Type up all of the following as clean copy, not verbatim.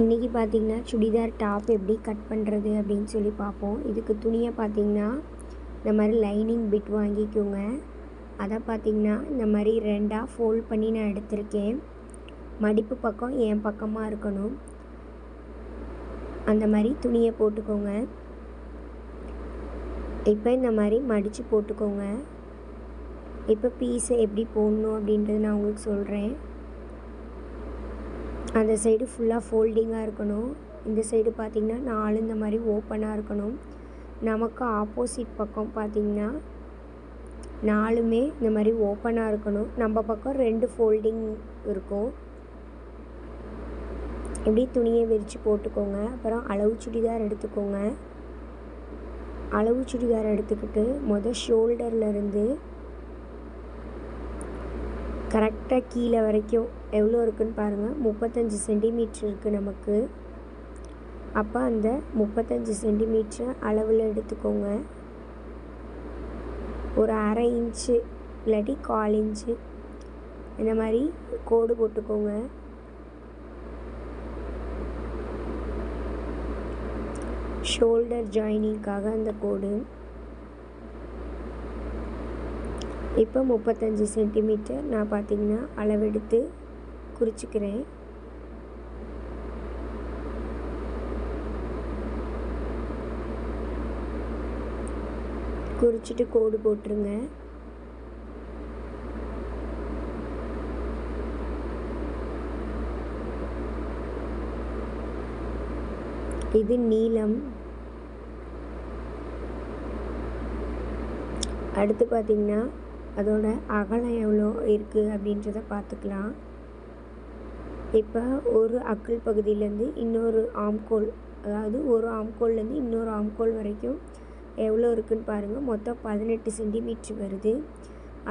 இன்றைக்கி பார்த்திங்கன்னா சுடிதார் டாப் எப்படி கட் பண்ணுறது அப்படின்னு சொல்லி பார்ப்போம். இதுக்கு துணியை பார்த்திங்கன்னா இந்த மாதிரி லைனிங் பிட் வாங்கிக்கோங்க. அதை பார்த்திங்கன்னா இந்த மாதிரி ரெண்டாக ஃபோல்ட் பண்ணி நான் எடுத்திருக்கேன். மடிப்பு பக்கம் என் பக்கமாக இருக்கணும். அந்த மாதிரி துணியை போட்டுக்கோங்க. இப்போ இந்த மாதிரி மடித்து போட்டுக்கோங்க. இப்போ பீஸை எப்படி போடணும் அப்படின்றது நான் உங்களுக்கு சொல்கிறேன். அந்த சைடு ஃபுல்லாக ஃபோல்டிங்காக இருக்கணும். இந்த சைடு பார்த்திங்கன்னா 4 இந்த மாதிரி ஓப்பனாக இருக்கணும். நமக்கு ஆப்போசிட் பக்கம் பார்த்திங்கன்னா 4மே இந்த மாதிரி ஓப்பனாக இருக்கணும். நம்ம பக்கம் 2 ஃபோல்டிங் இருக்கும். இப்படி துணியை விரித்து போட்டுக்கோங்க. அப்புறம் அளவு சுடிதார் எடுத்துக்கோங்க. அளவு சுடிதார் எடுத்துக்கிட்டு ஷோல்டர்லேருந்து கரெக்டாக கீழே வரைக்கும் எவ்வளோ இருக்குதுன்னு பாருங்கள். 35 சென்டிமீட்ரு இருக்குது நமக்கு. அப்போ அந்த 35 சென்டிமீட்ரு அளவில் எடுத்துக்கோங்க. ஒரு அரை இன்ச்சு இல்லாட்டி 1/4 இன்ச்சு இந்த மாதிரி கோடு போட்டுக்கோங்க. ஷோல்டர் ஜாயினிங்காக அந்த கோடு. இப்போ 35 சென்டிமீட்டர் நான் பார்த்திங்கன்னா அளவெடுத்து குறிச்சிக்கிறேன். குறிச்சிட்டு கோடு போட்டுருங்க. இது நீளம். அடுத்து பார்த்திங்கன்னா அதோட அகலம் எவ்வளோ இருக்குது அப்படின்றத பார்த்துக்கலாம். இப்போ ஒரு அக்குள் பகுதியிலேருந்து இன்னொரு ஆம்கோல், அதாவது ஒரு ஆம்கோல்லேருந்து இன்னொரு ஆம்கோல் வரைக்கும் எவ்வளோ இருக்குதுன்னு பாருங்கள். மொத்தம் 18 சென்டிமீட்ரு வருது.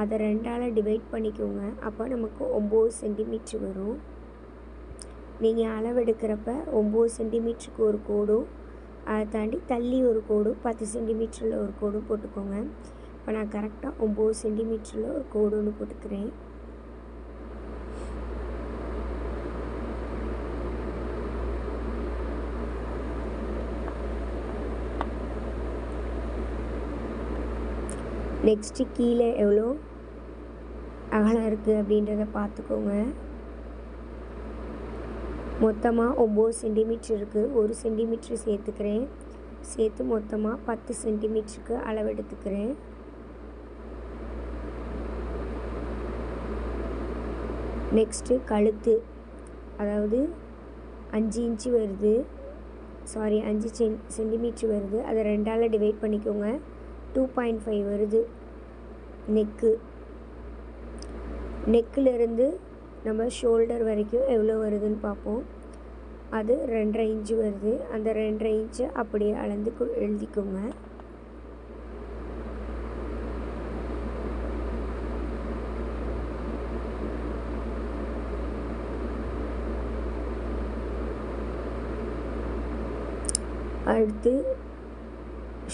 அதை 2ஆல் டிவைட் பண்ணிக்கோங்க. அப்போ நமக்கு 9 சென்டிமீட்ரு வரும். நீங்கள் அளவெடுக்கிறப்ப 9 சென்டிமீட்டருக்கு ஒரு கோடும், அதை தாண்டி தள்ளி ஒரு கோடும், 10 சென்டிமீட்டரில் ஒரு கோடும் போட்டுக்கோங்க. இப்போ நான் கரெக்டாக 9 சென்டிமீட்டரில் ஒரு கோடு ஒன்று போட்டுக்கிறேன். நெக்ஸ்ட்டு கீழே எவ்வளோ அகலம் இருக்குது அப்படின்றத பார்த்துக்கோங்க. மொத்தமாக 9 சென்டிமீட்ரு இருக்குது. 1 சென்டிமீட்ரு சேர்த்துக்கிறேன். சேர்த்து மொத்தமாக 10 சென்டிமீட்டருக்கு அளவெடுத்துக்கிறேன். நெக்ஸ்ட்டு கழுத்து, அதாவது 5 இன்ச்சு வருது, 5 சென்டிமீட்ரு வருது. அதை 2ஆல் டிவைட் பண்ணிக்கோங்க. 2.5 வருது. நெக்கிலிருந்து நம்ம ஷோல்டர் வரைக்கும் எவ்வளோ வருதுன்னு பார்ப்போம். அது 2.5 இன்ச்சு வருது. அந்த 2.5 இன்ச்சை அப்படியே அளந்து எழுதிக்கோங்க. அடுத்து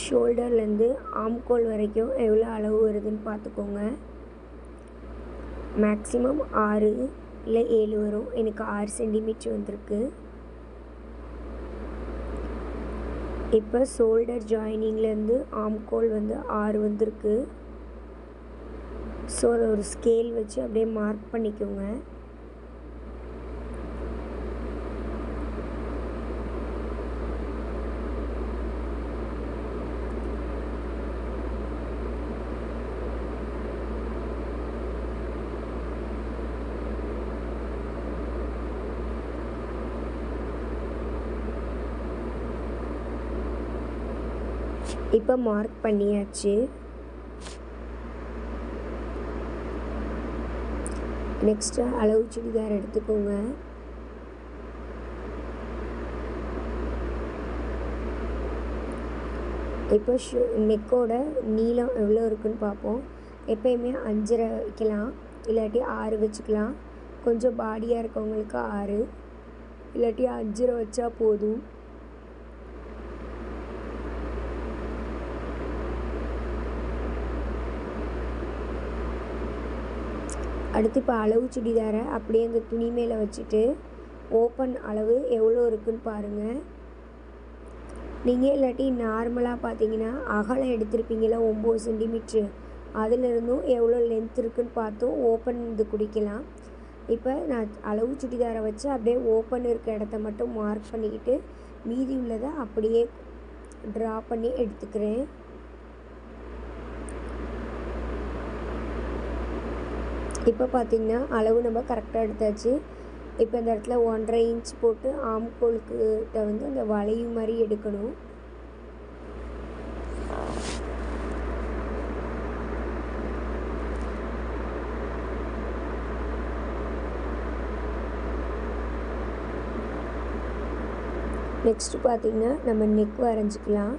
ஷோல்டர்லேருந்து ஆம்கோல் வரைக்கும் எவ்வளோ அளவு வருதுன்னு பார்த்துக்கோங்க. மேக்ஸிமம் 6 இல்லை 7 வரும். எனக்கு 6 சென்டிமீட்ரு வந்திருக்கு. இப்போ ஷோல்டர் ஜாயினிங்லேருந்து ஆம்கோல் 6 வந்திருக்கு. ஸோ ஒரு ஸ்கேல் வச்சு அப்படியே மார்க் பண்ணிக்கோங்க. இப்போ மார்க் பண்ணியாச்சு. நெக்ஸ்ட்டு அளவு சுடிதார் எடுத்துக்கோங்க. இப்போ நெக்கோட நீளம் எவ்வளோ இருக்குதுன்னு பார்ப்போம். எப்பயுமே 5.5 வைக்கலாம், இல்லாட்டி 6 வச்சுக்கலாம். கொஞ்சம் பாடியாக இருக்கவங்களுக்கு 6, இல்லாட்டி 5.5 வச்சா போதும். அடுத்து இப்போ அளவு சுடிதாரை அப்படியே அந்த துணி மேலே வச்சுட்டு ஓப்பன் அளவு எவ்வளோ இருக்குதுன்னு பாருங்கள். நீங்கள் இல்லாட்டி நார்மலாக பார்த்தீங்கன்னா அகலம் எடுத்திருப்பீங்களா 9 சென்டிமீட்ரு, அதிலிருந்தும் எவ்வளோ லென்த் இருக்குதுன்னு பார்த்தும் ஓப்பன் இது குடிக்கலாம். இப்போ நான் அளவு சுடிதாரை வச்சு அப்படியே ஓப்பன் இருக்க இடத்த மட்டும் மார்க் பண்ணிக்கிட்டு மீதி உள்ளதை அப்படியே ட்ரா பண்ணி எடுத்துக்கிறேன். இப்போ பார்த்திங்கன்னா அளவு நம்ம கரெக்டாக எடுத்தாச்சு. இப்போ இந்த இடத்துல 1.5 இன்ச் போட்டு ஆம்கோலுக்கிட்ட வந்து அந்த வளைவு மாதிரி எடுக்கணும். நெக்ஸ்ட்டு பார்த்திங்கன்னா நம்ம நெக் வரைஞ்சிக்கலாம்.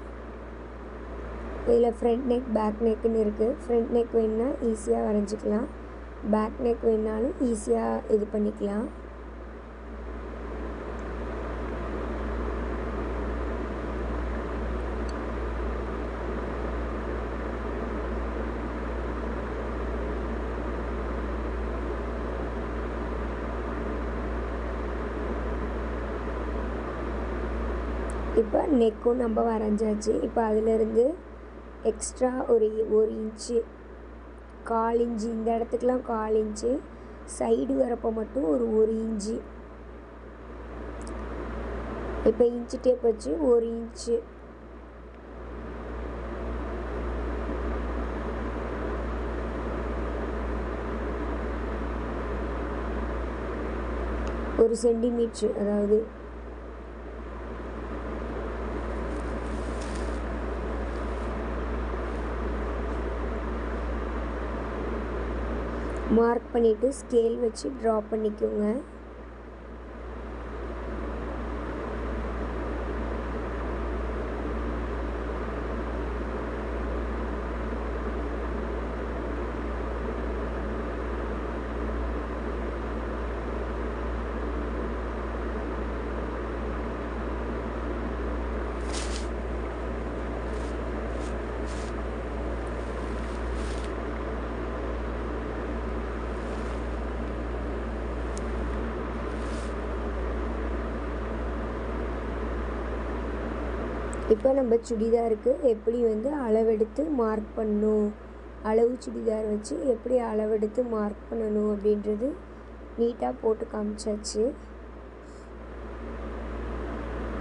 இதில் ஃப்ரண்ட் நெக் பேக் நெக்குன்னு இருக்குது. ஃப்ரண்ட் நெக் வேணுன்னா ஈஸியாக வரைஞ்சிக்கலாம், பேக் நெக் வேணுனாலும் ஈஸியாக இது பண்ணிக்கலாம். இப்போ நெக்கும் நம்ம வரைஞ்சாச்சு. இப்போ அதிலிருந்து எக்ஸ்ட்ரா ஒரு 1 இன்ச்சு 1/4 இன்ச்சு இந்த இடத்துக்குலாம் 1/4 இன்ச்சு, சைடு வரப்போ மட்டும் ஒரு 1 இன்ச்சு. இப்போ இன்ச்சு டேப் வச்சு 1 இன்ச்சு ஒரு சென்டிமீட்ரு, அதாவது மார்க் பண்ணிவிட்டு ஸ்கேல் வச்சு ட்ரா பண்ணிக்கோங்க. இப்போ நம்ம சுடிதாருக்கு எப்படி வந்து அளவெடுத்து மார்க் பண்ணணும், அளவு சுடிதார் வச்சு எப்படி அளவெடுத்து மார்க் பண்ணணும் அப்படின்றது நீட்டாக போட்டு காமிச்சாச்சு.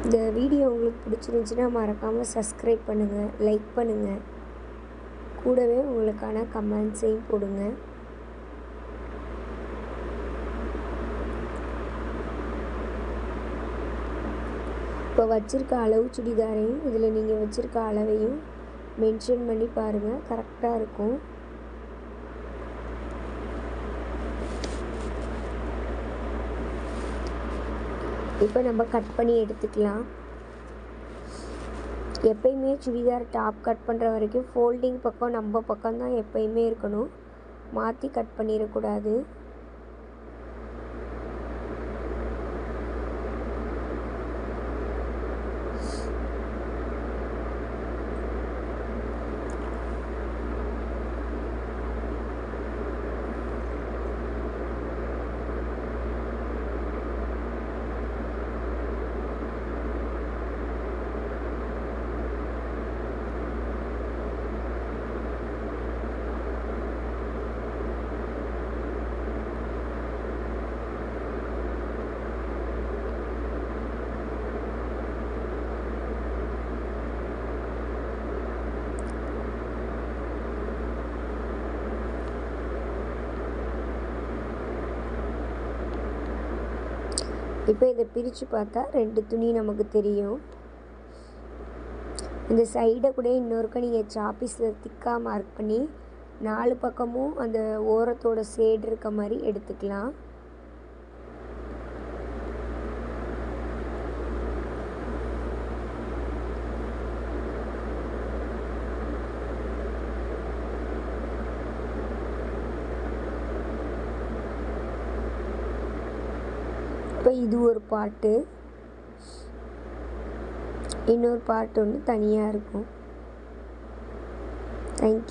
இந்த வீடியோ உங்களுக்கு பிடிச்சிருந்துச்சுன்னா மறக்காமல் சப்ஸ்கிரைப் பண்ணுங்கள், லைக் பண்ணுங்கள், கூடவே உங்களுக்கான கமெண்ட்ஸையும் போடுங்க. இப்போ வச்சுருக்க அளவு சுடிதாரையும் இதில் நீங்கள் வச்சுருக்க அளவையும் மென்ஷன் பண்ணி பாருங்கள், கரெக்டாக இருக்கும். இப்போ நம்ம கட் பண்ணி எடுத்துக்கலாம். எப்பயுமே சுடிதார் டாப் கட் பண்ணுற வரைக்கும் ஃபோல்டிங் பக்கம் நம்ம பக்கம்தான் எப்பயுமே இருக்கணும், மாற்றி கட் பண்ணிடக்கூடாது. இப்போ இதை பிரித்து பார்த்தா 2 துணி நமக்கு தெரியும். இந்த சைடை கூட இன்னொருக்க நீங்கள் சாப்பீஸில் திக்காக மார்க் பண்ணி 4 பக்கமும் அந்த ஓரத்தோட ஷேட் இருக்க மாதிரி எடுத்துக்கலாம். இப்போ இது ஒரு பார்ட்டு, இன்னொரு பார்ட் ஒன்று தனியாக இருக்கும். தேங்க்யூ.